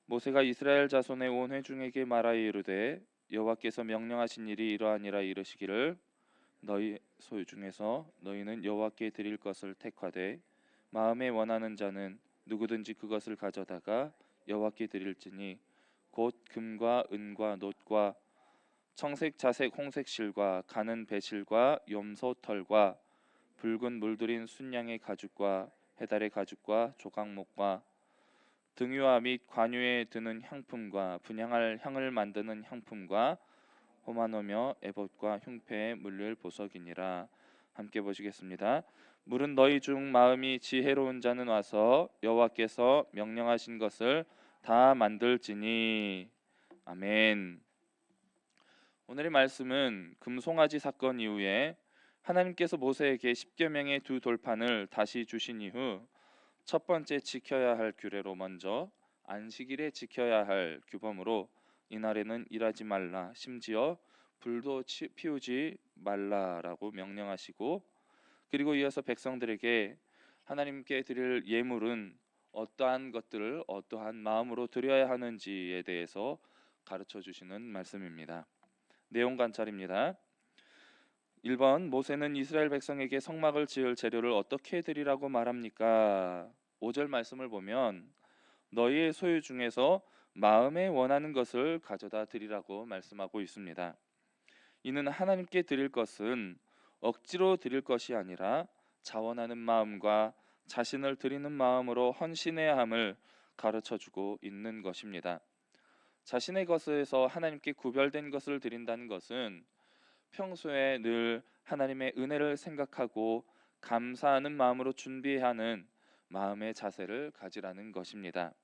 모세가 이스라엘 자손의 온 회중에게 말하여 이르되 여호와께서 명령하신 일이 이러하니라 이르시기를 너희 소유 중에서 너희는 여호와께 드릴 것을 택하되 마음에 원하는 자는 누구든지 그것을 가져다가 여호와께 드릴지니 곧 금과 은과 놋과 청색 자색 홍색 실과 가는 배실과 염소 털과 붉은 물들인 순양의 가죽과 해달의 가죽과 조각목과 등유화 및 관유에 드는 향품과 분향할 향을 만드는 향품과 호마노며 에봇과 흉패에 물릴 보석이니라. 함께 보시겠습니다. 물은 너희 중 마음이 지혜로운 자는 와서 여호와께서 명령하신 것을 다 만들지니. 아멘. 오늘의 말씀은 금송아지 사건 이후에 하나님께서 모세에게 십계명의 두 돌판을 다시 주신 이후 첫 번째 지켜야 할 규례로 먼저 안식일에 지켜야 할 규범으로 이날에는 일하지 말라, 심지어 불도 피우지 말라라고 명령하시고, 그리고 이어서 백성들에게 하나님께 드릴 예물은 어떠한 것들을 어떠한 마음으로 드려야 하는지에 대해서 가르쳐 주시는 말씀입니다. 내용 관찰입니다. 1번, 모세는 이스라엘 백성에게 성막을 지을 재료를 어떻게 드리라고 말합니까? 5절 말씀을 보면 너희의 소유 중에서 마음에 원하는 것을 가져다 드리라고 말씀하고 있습니다. 이는 하나님께 드릴 것은 억지로 드릴 것이 아니라 자원하는 마음과 자신을 드리는 마음으로 헌신해야 함을 가르쳐주고 있는 것입니다. 자신의 것에서 하나님께 구별된 것을 드린다는 것은 평소에 늘 하나님의 은혜를 생각하고 감사하는 마음으로 준비하는 마음의 자세를 가지라는 것입니다.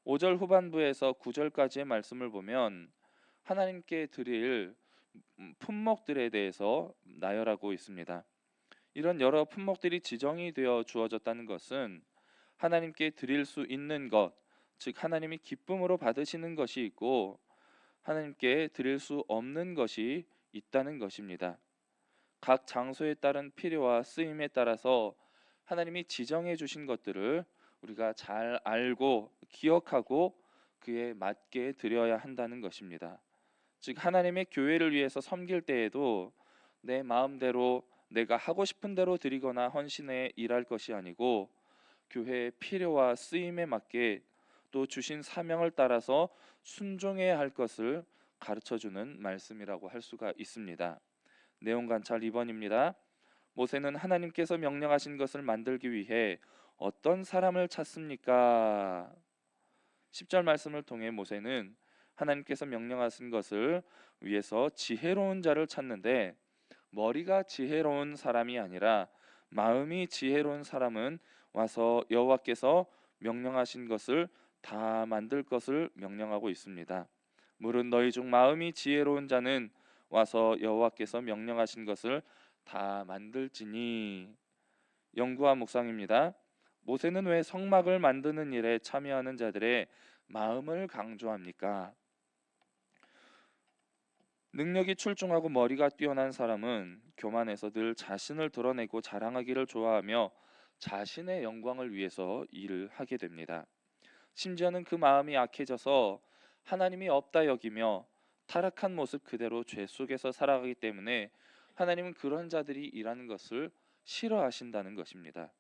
5절 후반부에서 9절까지의 말씀을 보면 하나님께 드릴 품목들에 대해서 나열하고 있습니다. 이런 여러 품목들이 지정이 되어 주어졌다는 것은 하나님께 드릴 수 있는 것, 즉 하나님이 기쁨으로 받으시는 것이 있고 하나님께 드릴 수 없는 것이 있다는 것입니다. 각 장소에 따른 필요와 쓰임에 따라서 하나님이 지정해 주신 것들을 우리가 잘 알고 기억하고 그에 맞게 드려야 한다는 것입니다. 즉 하나님의 교회를 위해서 섬길 때에도 내 마음대로 내가 하고 싶은 대로 드리거나 헌신해 일할 것이 아니고 교회의 필요와 쓰임에 맞게 또 주신 사명을 따라서 순종해야 할 것을 가르쳐주는 말씀이라고 할 수가 있습니다. 내용 관찰 2번입니다. 모세는 하나님께서 명령하신 것을 만들기 위해 어떤 사람을 찾습니까? 10절 말씀을 통해 모세는 하나님께서 명령하신 것을 위해서 지혜로운 자를 찾는데 머리가 지혜로운 사람이 아니라 마음이 지혜로운 사람은 와서 여호와께서 명령하신 것을 다 만들 것을 명령하고 있습니다. 물은 너희 중 마음이 지혜로운 자는 와서 여호와께서 명령하신 것을 다 만들지니. 연구와 묵상입니다. 모세는 왜 성막을 만드는 일에 참여하는 자들의 마음을 강조합니까? 능력이 출중하고 머리가 뛰어난 사람은 교만해서 늘 자신을 드러내고 자랑하기를 좋아하며 자신의 영광을 위해서 일을 하게 됩니다. 심지어는 그 마음이 악해져서 하나님이 없다 여기며 타락한 모습 그대로 죄 속에서 살아가기 때문에 하나님은 그런 자들이 일하는 것을 싫어하신다는 것입니다.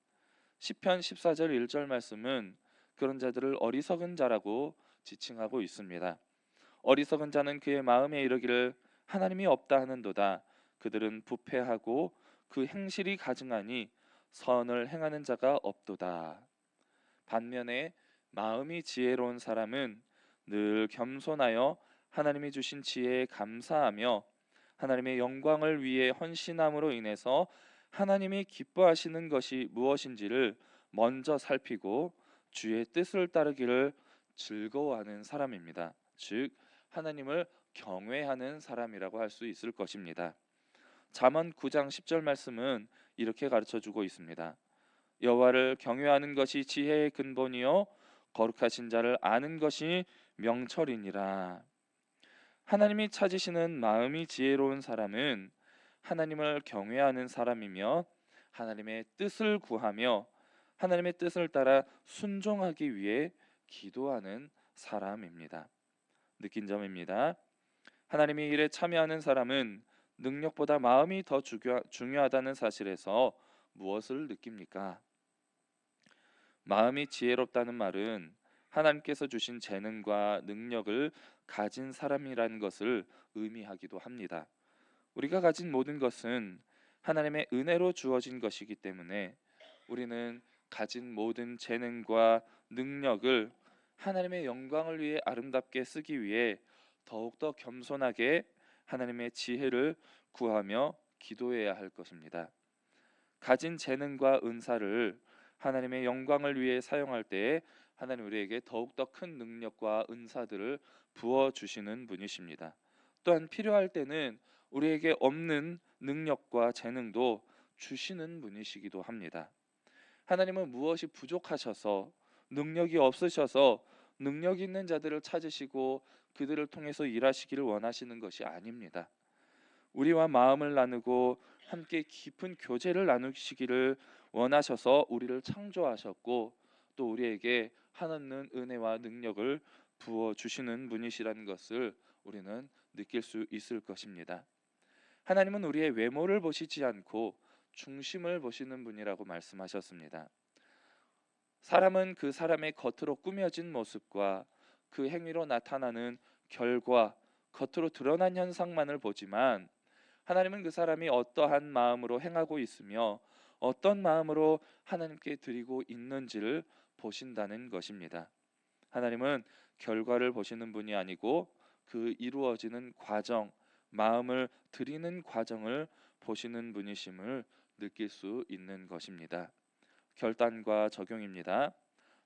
시편 14절 1절 말씀은 그런 자들을 어리석은 자라고 지칭하고 있습니다. 어리석은 자는 그의 마음에 이르기를 하나님이 없다 하는도다. 그들은 부패하고 그 행실이 가증하니 선을 행하는 자가 없도다. 반면에 마음이 지혜로운 사람은 늘 겸손하여 하나님이 주신 지혜에 감사하며 하나님의 영광을 위해 헌신함으로 인해서 하나님이 기뻐하시는 것이 무엇인지를 먼저 살피고 주의 뜻을 따르기를 즐거워하는 사람입니다. 즉 하나님을 경외하는 사람이라고 할 수 있을 것입니다. 잠언 9장 10절 말씀은 이렇게 가르쳐주고 있습니다. 여호와를 경외하는 것이 지혜의 근본이요 거룩하신 자를 아는 것이 명철이니라. 하나님이 찾으시는 마음이 지혜로운 사람은 하나님을 경외하는 사람이며 하나님의 뜻을 구하며 하나님의 뜻을 따라 순종하기 위해 기도하는 사람입니다. 느낀 점입니다. 하나님의 일에 참여하는 사람은 능력보다 마음이 더 중요하다는 사실에서 무엇을 느낍니까? 마음이 지혜롭다는 말은 하나님께서 주신 재능과 능력을 가진 사람이라는 것을 의미하기도 합니다. 우리가 가진 모든 것은 하나님의 은혜로 주어진 것이기 때문에 우리는 가진 모든 재능과 능력을 하나님의 영광을 위해 아름답게 쓰기 위해 더욱더 겸손하게 하나님의 지혜를 구하며 기도해야 할 것입니다. 가진 재능과 은사를 하나님의 영광을 위해 사용할 때에 하나님 우리에게 더욱더 큰 능력과 은사들을 부어 주시는 분이십니다. 또한 필요할 때는 우리에게 없는 능력과 재능도 주시는 분이시기도 합니다. 하나님은 무엇이 부족하셔서 능력이 없으셔서 능력 있는 자들을 찾으시고 그들을 통해서 일하시기를 원하시는 것이 아닙니다. 우리와 마음을 나누고 함께 깊은 교제를 나누시기를 원하셔서 우리를 창조하셨고 또 우리에게 한없는 은혜와 능력을 부어 주시는 분이시라는 것을 우리는 느낄 수 있을 것입니다. 하나님은 우리의 외모를 보시지 않고 중심을 보시는 분이라고 말씀하셨습니다. 사람은 그 사람의 겉으로 꾸며진 모습과 그 행위로 나타나는 결과, 겉으로 드러난 현상만을 보지만 하나님은 그 사람이 어떠한 마음으로 행하고 있으며 어떤 마음으로 하나님께 드리고 있는지를 보신다는 것입니다. 하나님은 결과를 보시는 분이 아니고 그 이루어지는 과정, 마음을 드리는 과정을 보시는 분이심을 느낄 수 있는 것입니다. 결단과 적용입니다.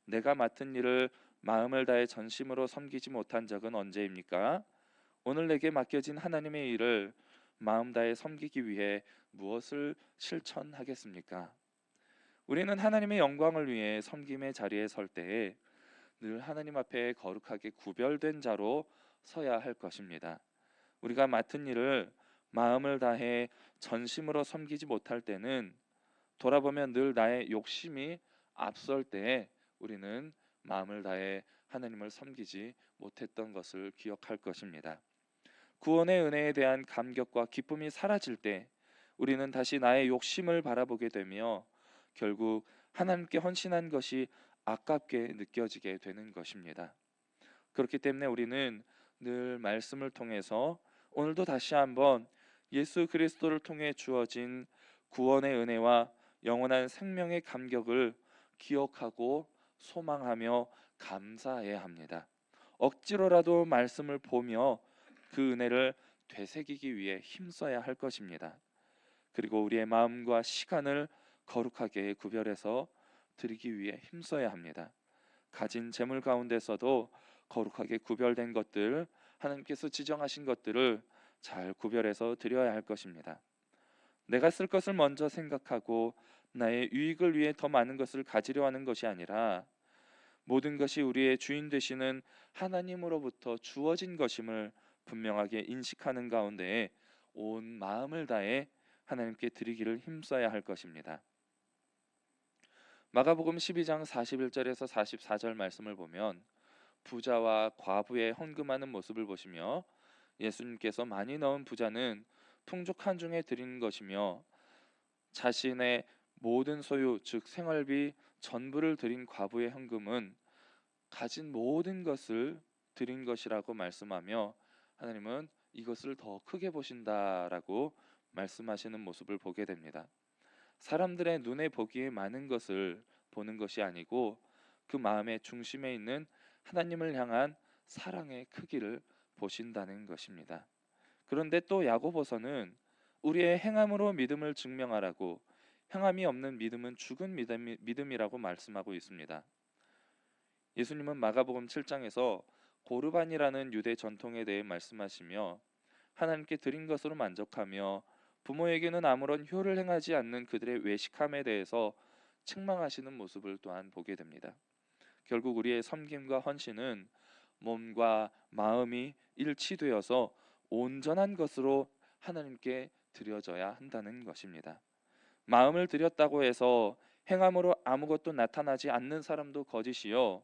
내가 맡은 일을 마음을 다해 전심으로 섬기지 못한 적은 언제입니까? 오늘 내게 맡겨진 하나님의 일을 마음 다해 섬기기 위해 무엇을 실천하겠습니까? 우리는 하나님의 영광을 위해 섬김의 자리에 설 때에 늘 하나님 앞에 거룩하게 구별된 자로 서야 할 것입니다. 우리가 맡은 일을 마음을 다해 전심으로 섬기지 못할 때는 돌아보면 늘 나의 욕심이 앞설 때에 우리는 마음을 다해 하나님을 섬기지 못했던 것을 기억할 것입니다. 구원의 은혜에 대한 감격과 기쁨이 사라질 때 우리는 다시 나의 욕심을 바라보게 되며 결국 하나님께 헌신한 것이 아깝게 느껴지게 되는 것입니다. 그렇기 때문에 우리는 늘 말씀을 통해서 오늘도 다시 한번 예수 그리스도를 통해 주어진 구원의 은혜와 영원한 생명의 감격을 기억하고 소망하며 감사해야 합니다. 억지로라도 말씀을 보며 그 은혜를 되새기기 위해 힘써야 할 것입니다. 그리고 우리의 마음과 시간을 거룩하게 구별해서 드리기 위해 힘써야 합니다. 가진 재물 가운데서도 거룩하게 구별된 것들, 하나님께서 지정하신 것들을 잘 구별해서 드려야 할 것입니다. 내가 쓸 것을 먼저 생각하고 나의 유익을 위해 더 많은 것을 가지려 하는 것이 아니라 모든 것이 우리의 주인 되시는 하나님으로부터 주어진 것임을 분명하게 인식하는 가운데 온 마음을 다해 하나님께 드리기를 힘써야 할 것입니다. 마가복음 12장 41절에서 44절 말씀을 보면 부자와 과부의 헌금하는 모습을 보시며 예수님께서 많이 넣은 부자는 풍족한 중에 드리는 것이며 자신의 모든 소유 즉 생활비 전부를 드린 과부의 헌금은 가진 모든 것을 드린 것이라고 말씀하며 하나님은 이것을 더 크게 보신다라고 말씀하시는 모습을 보게 됩니다. 사람들의 눈에 보기에 많은 것을 보는 것이 아니고 그 마음의 중심에 있는 하나님을 향한 사랑의 크기를 보신다는 것입니다. 그런데 또 야고보서는 우리의 행함으로 믿음을 증명하라고 행함이 없는 믿음은 죽은 믿음이라고 말씀하고 있습니다. 예수님은 마가복음 7장에서 고르반이라는 유대 전통에 대해 말씀하시며 하나님께 드린 것으로 만족하며 부모에게는 아무런 효를 행하지 않는 그들의 외식함에 대해서 책망하시는 모습을 또한 보게 됩니다. 결국 우리의 섬김과 헌신은 몸과 마음이 일치되어서 온전한 것으로 하나님께 드려져야 한다는 것입니다. 마음을 드렸다고 해서 행함으로 아무것도 나타나지 않는 사람도 거짓이요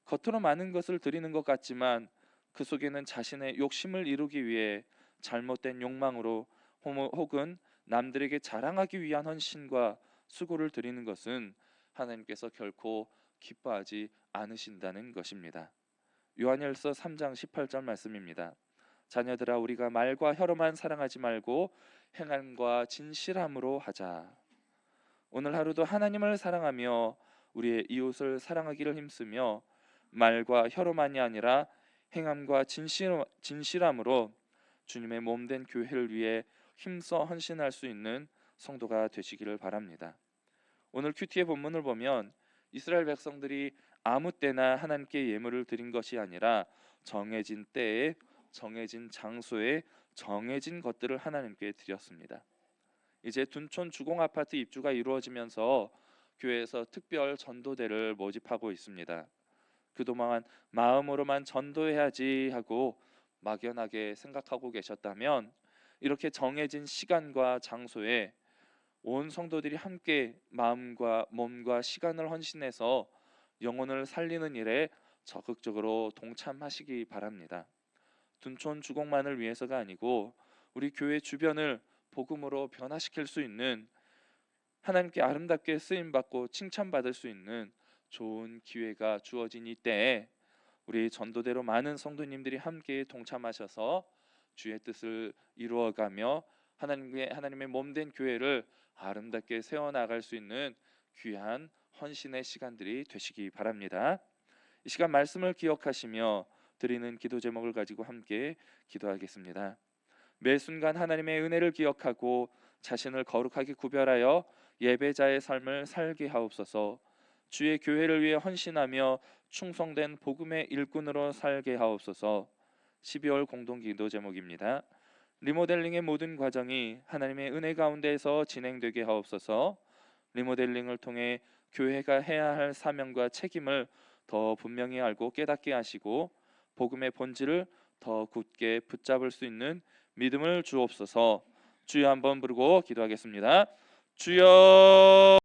겉으로 많은 것을 드리는 것 같지만 그 속에는 자신의 욕심을 이루기 위해 잘못된 욕망으로 혹은 남들에게 자랑하기 위한 헌신과 수고를 드리는 것은 하나님께서 결코 기뻐하지 않으신다는 것입니다. 요한일서 3장 18절 말씀입니다. 자녀들아, 우리가 말과 혀로만 사랑하지 말고 행함과 진실함으로 하자. 오늘 하루도 하나님을 사랑하며 우리의 이웃을 사랑하기를 힘쓰며 말과 혀로만이 아니라 행함과 진실함으로 주님의 몸된 교회를 위해 힘써 헌신할 수 있는 성도가 되시기를 바랍니다. 오늘 큐티의 본문을 보면 이스라엘 백성들이 아무 때나 하나님께 예물을 드린 것이 아니라 정해진 때에 정해진 장소에 정해진 것들을 하나님께 드렸습니다. 이제 둔촌 주공 아파트 입주가 이루어지면서 교회에서 특별 전도대를 모집하고 있습니다. 그동안 마음으로만 전도해야지 하고 막연하게 생각하고 계셨다면 이렇게 정해진 시간과 장소에 온 성도들이 함께 마음과 몸과 시간을 헌신해서 영혼을 살리는 일에 적극적으로 동참하시기 바랍니다. 둔촌 주공만을 위해서가 아니고 우리 교회 주변을 복음으로 변화시킬 수 있는, 하나님께 아름답게 쓰임받고 칭찬받을 수 있는 좋은 기회가 주어진 이때에 우리 전도대로 많은 성도님들이 함께 동참하셔서 주의 뜻을 이루어가며 하나님의 몸된 교회를 아름답게 세워나갈 수 있는 귀한 헌신의 시간들이 되시기 바랍니다. 이 시간 말씀을 기억하시며 드리는 기도 제목을 가지고 함께 기도하겠습니다. 매 순간 하나님의 은혜를 기억하고 자신을 거룩하게 구별하여 예배자의 삶을 살게 하옵소서. 주의 교회를 위해 헌신하며 충성된 복음의 일꾼으로 살게 하옵소서. 12월 공동기도 제목입니다. 리모델링의 모든 과정이 하나님의 은혜 가운데에서 진행되게 하옵소서. 리모델링을 통해 교회가 해야 할 사명과 책임을 더 분명히 알고 깨닫게 하시고 복음의 본질을 더 굳게 붙잡을 수 있는 믿음을 주옵소서. 주여 한번 부르고 기도하겠습니다. 주여.